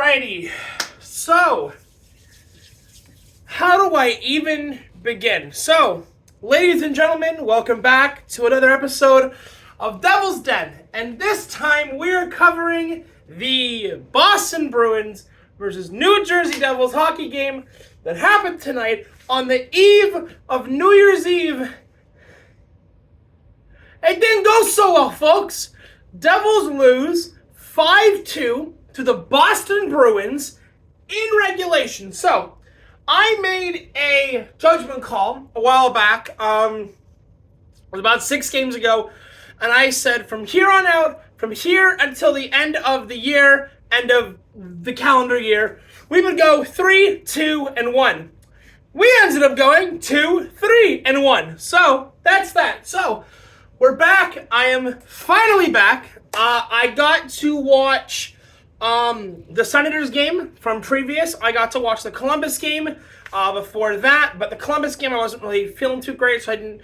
Alrighty, so how do I even begin? So, ladies and gentlemen, welcome back to another episode of Devil's Den, and this time we're covering the Boston Bruins versus New Jersey Devils hockey game that happened tonight on the eve of New Year's Eve. It didn't go so well, folks. Devils lose 5-2 to the Boston Bruins in regulation. So, I made a judgment call a while back, it was about 6 games ago, and I said from here on out, from here until the end of the year, end of the calendar year, we would go 3-2-1. We ended up going 2-3-1. So, that's that. So, we're back. I am finally back. I got to watch the Senators game from previous. I got to watch the Columbus game before that, but the Columbus game I wasn't really feeling too great, so I didn't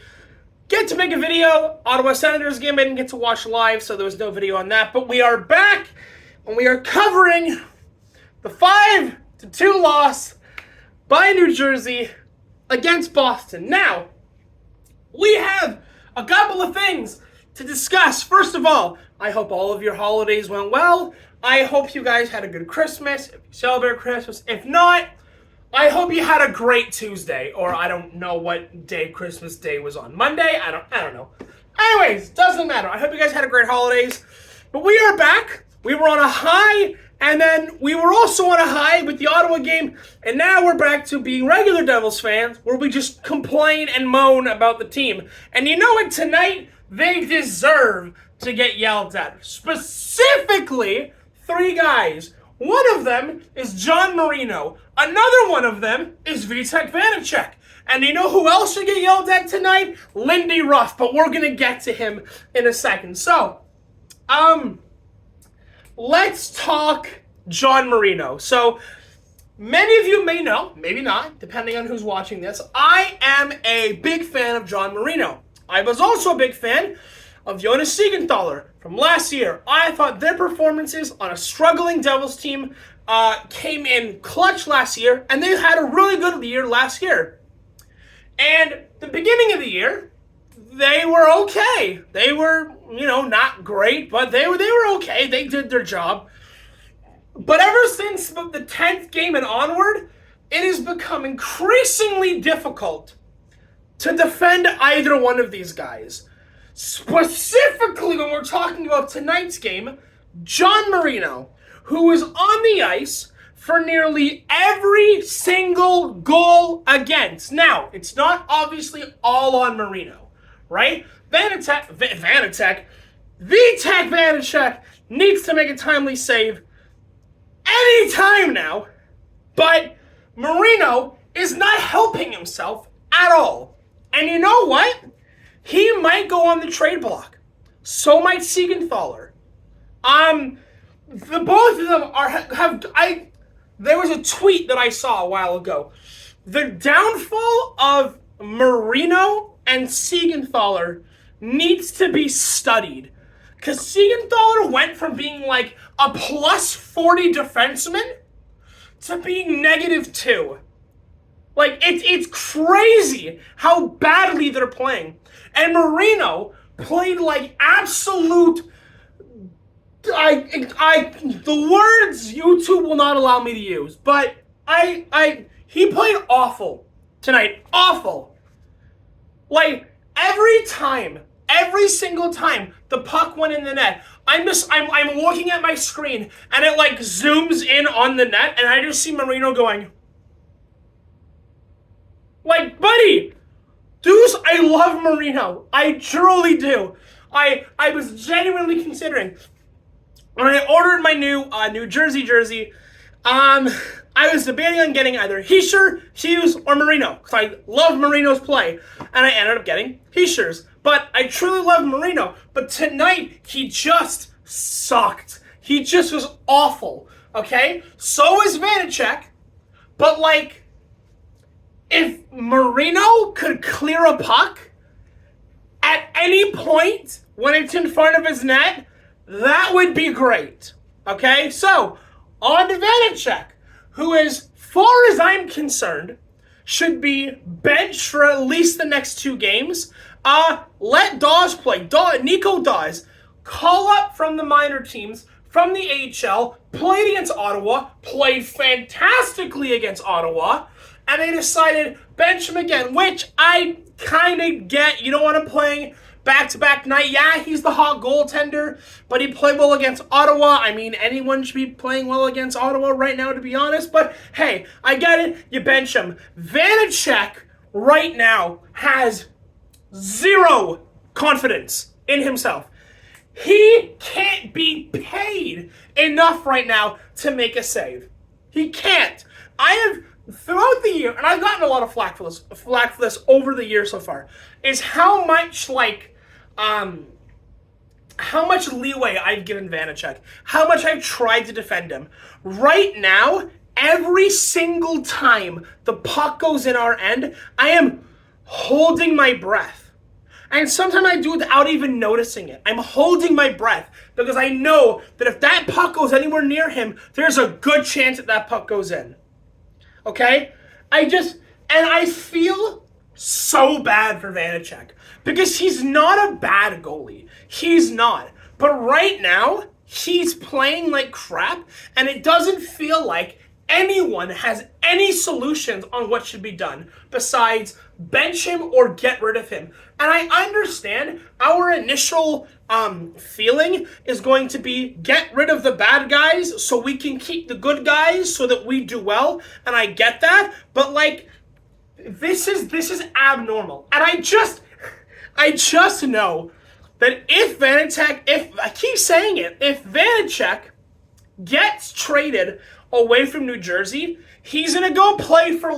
get to make a video. Ottawa Senators game I didn't get to watch live, so there was no video on that. But we are back, and we are covering the 5-2 loss by New Jersey against Boston. Now, we have a couple of things to discuss. First of all, I hope all of your holidays went well. I hope you guys had a good Christmas, if you celebrate Christmas. If not, I hope you had a great Tuesday, or I don't know what day Christmas Day was on. Monday? I don't know. Anyways, doesn't matter. I hope you guys had a great holidays. But we are back. We were on a high, and then we were also on a high with the Ottawa game, and now we're back to being regular Devils fans, where we just complain and moan about the team. And you know what? Tonight, they deserve to get yelled at. Specifically, 3 guys. One of them is John Marino. Another one of them is Vitek Vanacek. And you know who else should get yelled at tonight? Lindy Ruff. But we're going to get to him in a second. So, let's talk John Marino. So, many of you may know, maybe not, depending on who's watching this, I am a big fan of John Marino. I was also a big fan of Jonas Siegenthaler from last year. I thought their performances on a struggling Devils team came in clutch last year, and they had a really good year last year. And the beginning of the year, they were okay. They were, not great, but they were okay. They did their job. But ever since the 10th game and onward, it has become increasingly difficult to defend either one of these guys. Specifically, when we're talking about tonight's game, John Marino, who was on the ice for nearly every single goal against. Now, it's not obviously all on Marino, right? Vitek Vanacek needs to make a timely save any time now, but Marino is not helping himself at all. And you know what? He might go on the trade block. So might Siegenthaler. The both of them there was a tweet that I saw a while ago. The downfall of Marino and Siegenthaler needs to be studied. Because Siegenthaler went from being like a plus 40 defenseman to being -2. Like, it's crazy how badly they're playing. And Marino played like absolute... the words YouTube will not allow me to use, but he played awful tonight. Awful. Like, every single time the puck went in the net, I'm looking at my screen, and it like zooms in on the net, and I just see Marino going... Like, buddy, dudes, I love Marino. I truly do. I was genuinely considering, when I ordered my new New Jersey jersey, I was debating on getting either Hischier, Hughes, or Marino, because I love Marino's play, and I ended up getting Hischier's. But I truly love Marino, but tonight, he just sucked. He just was awful, okay? So is Vanacek, but like, if Marino could clear a puck at any point when it's in front of his net, that would be great. Okay? So, on Vanacek, who, as far as I'm concerned, should be benched for at least the next 2 games. Let Dawes play. Nico Dawes, call up from the minor teams, from the AHL, played against Ottawa, played fantastically against Ottawa, and they decided bench him again, which I kind of get. You don't want him playing back-to-back night. Yeah, he's the hot goaltender, but he played well against Ottawa. I mean, anyone should be playing well against Ottawa right now, to be honest. But, hey, I get it. You bench him. Vanacek right now has 0 confidence in himself. He can't be paid enough right now to make a save. He can't. I have, throughout the year, and I've gotten a lot of flack for this over the year so far, is how much, how much leeway I've given Vanacek, how much I've tried to defend him. Right now, every single time the puck goes in our end, I am holding my breath. And sometimes I do it without even noticing it. I'm holding my breath because I know that if that puck goes anywhere near him, there's a good chance that puck goes in. Okay? I feel so bad for Vanacek because he's not a bad goalie. He's not. But right now, he's playing like crap, and it doesn't feel like anyone has any solutions on what should be done besides bench him or get rid of him. And I understand our initial feeling is going to be get rid of the bad guys so we can keep the good guys so that we do well. And I get that, but this is abnormal. And I just know that if Vanacek gets traded away from New Jersey, he's gonna go play for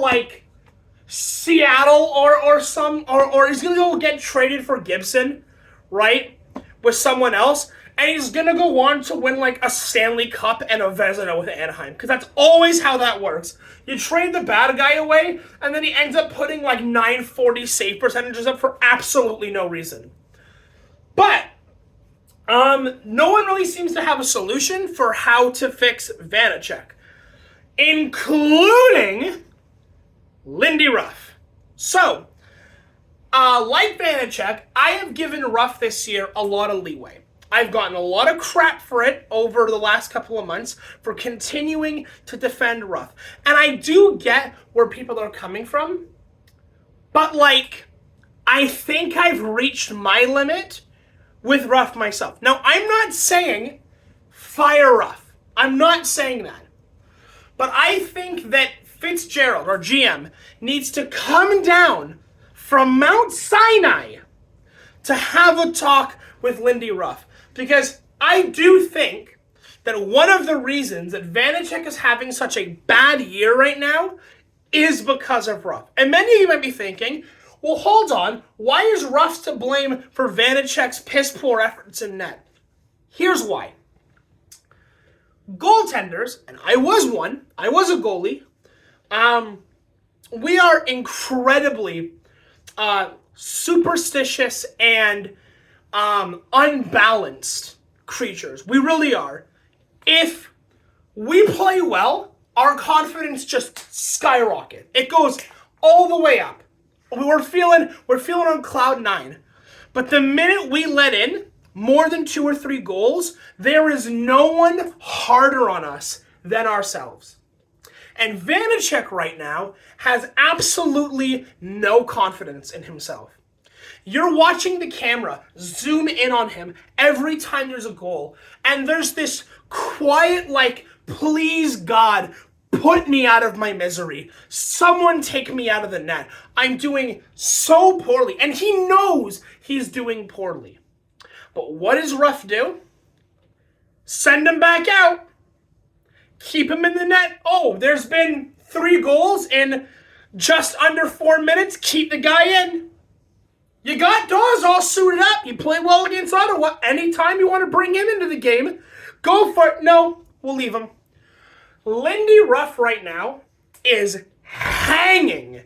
Seattle or he's gonna go get traded for Gibson, right? With someone else, and he's gonna go on to win a Stanley Cup and a Vezina with Anaheim, because that's always how that works. You trade the bad guy away, and then he ends up putting 940 save percentages up for absolutely no reason. But no one really seems to have a solution for how to fix Vanacek, including Lindy Ruff. So, like Vanacek, I have given Ruff this year a lot of leeway. I've gotten a lot of crap for it over the last couple of months for continuing to defend Ruff. And I do get where people are coming from, but I think I've reached my limit with Ruff myself. Now, I'm not saying fire Ruff. I'm not saying that. But I think that Fitzgerald, our GM, needs to come down from Mount Sinai to have a talk with Lindy Ruff. Because I do think that one of the reasons that Vanacek is having such a bad year right now is because of Ruff. And many of you might be thinking, well, hold on, why is Ruff to blame for Vanacek's piss-poor efforts in net? Here's why. Goaltenders, and I was one, I was a goalie, we are incredibly superstitious and unbalanced creatures. We really are. If we play well, our confidence just skyrockets. It goes all the way up. We're feeling on cloud 9. But the minute we let in more than 2 or 3 goals, there is no one harder on us than ourselves. And Vanacek right now has absolutely no confidence in himself. You're watching the camera zoom in on him every time there's a goal, and there's this quiet, please God, put me out of my misery. Someone take me out of the net. I'm doing so poorly, and he knows he's doing poorly. But what does Ruff do? Send him back out. Keep him in the net. Oh, there's been 3 goals in just under 4 minutes. Keep the guy in. You got Dawes all suited up. You play well against Ottawa. Anytime you want to bring him into the game, go for it. No, we'll leave him. Lindy Ruff right now is hanging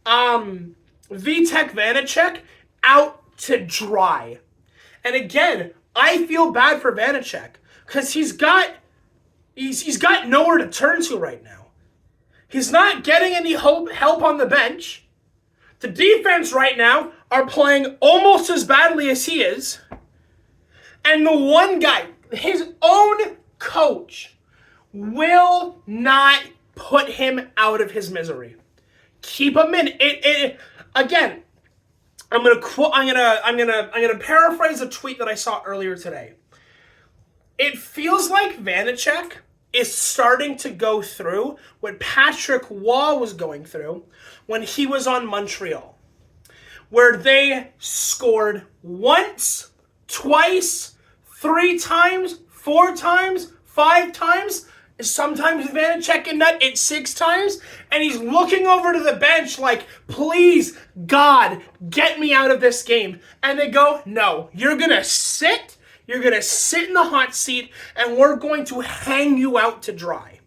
Vitek Vanacek out to dry. And again, I feel bad for Vanacek because he's got He's got nowhere to turn to right now. He's not getting any help on the bench. The defense right now are playing almost as badly as he is. And the one guy, his own coach, will not put him out of his misery. Keep him in. Again, I'm gonna paraphrase a tweet that I saw earlier today. It feels like Vanacek is starting to go through what Patrick Waugh was going through when he was on Montreal, where they scored once, twice, 3 times, 4 times, 5 times, sometimes Vanacek and Nut at 6 times, and he's looking over to the bench like, please, God, get me out of this game. And they go, no, you're going to sit in the hot seat, and we're going to hang you out to dry.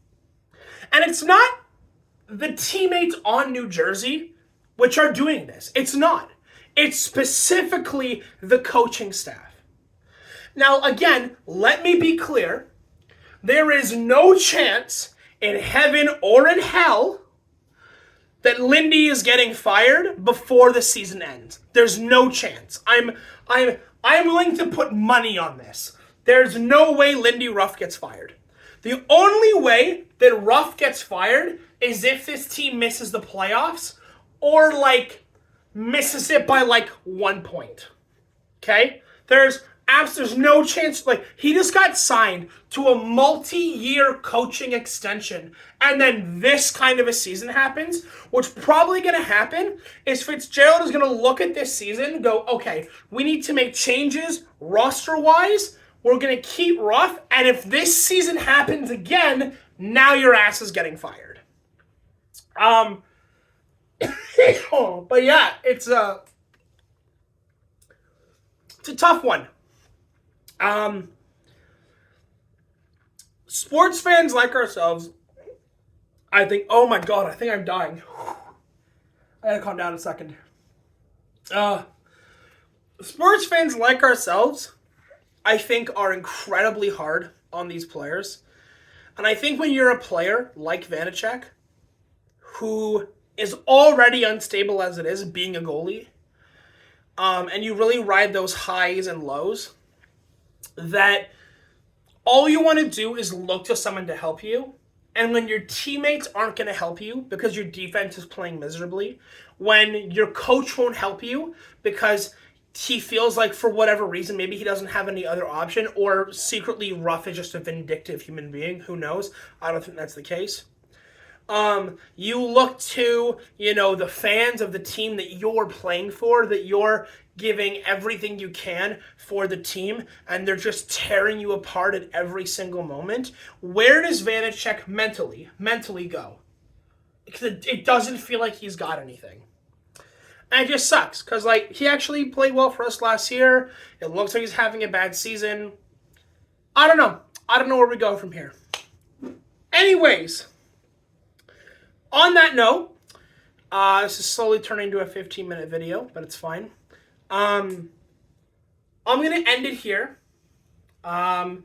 And it's not the teammates on New Jersey which are doing this. It's not. It's specifically the coaching staff. Now, again, let me be clear. There is no chance in heaven or in hell that Lindy is getting fired before the season ends. There's no chance. I'm willing to put money on this. There's no way Lindy Ruff gets fired. The only way that Ruff gets fired is if this team misses the playoffs or misses it by 1 point. Okay? There's no chance. He just got signed to a multi-year coaching extension, and then this kind of a season happens. What's probably going to happen is Fitzgerald is going to look at this season and go, okay, we need to make changes roster-wise. We're going to keep Ruff, and if this season happens again, now your ass is getting fired. But yeah, it's a tough one. Sports fans like ourselves, I think, oh my God, I think I'm dying. I gotta calm down a second. Sports fans like ourselves, I think, are incredibly hard on these players. And I think when you're a player like Vanacek, who is already unstable as it is, being a goalie, and you really ride those highs and lows, that all you want to do is look to someone to help you. And when your teammates aren't going to help you because your defense is playing miserably, when your coach won't help you because he feels like for whatever reason, maybe he doesn't have any other option, or secretly Ruff is just a vindictive human being, who knows? I don't think that's the case. You look to, the fans of the team that you're playing for, that you're giving everything you can for the team, and they're just tearing you apart at every single moment. Where does Vanacek mentally go? Because it doesn't feel like he's got anything. And it just sucks, because he actually played well for us last year. It looks like he's having a bad season. I don't know. I don't know where we go from here. Anyways, on that note, this is slowly turning into a 15-minute video, but it's fine. I'm going to end it here. I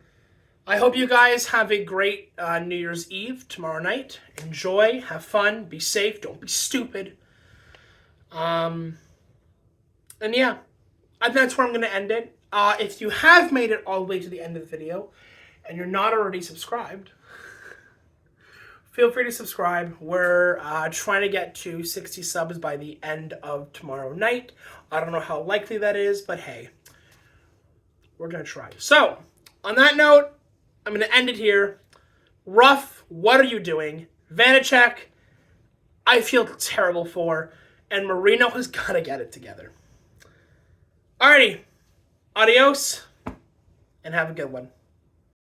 hope you guys have a great New Year's Eve tomorrow night. Enjoy, have fun, be safe, don't be stupid. And yeah, I think that's where I'm going to end it. If you have made it all the way to the end of the video and you're not already subscribed, feel free to subscribe. We're trying to get to 60 subs by the end of tomorrow night. I don't know how likely that is, but hey, we're going to try. So, on that note, I'm going to end it here. Ruff, what are you doing? Vanacek, I feel terrible for. And Marino has got to get it together. Alrighty. Adios. And have a good one.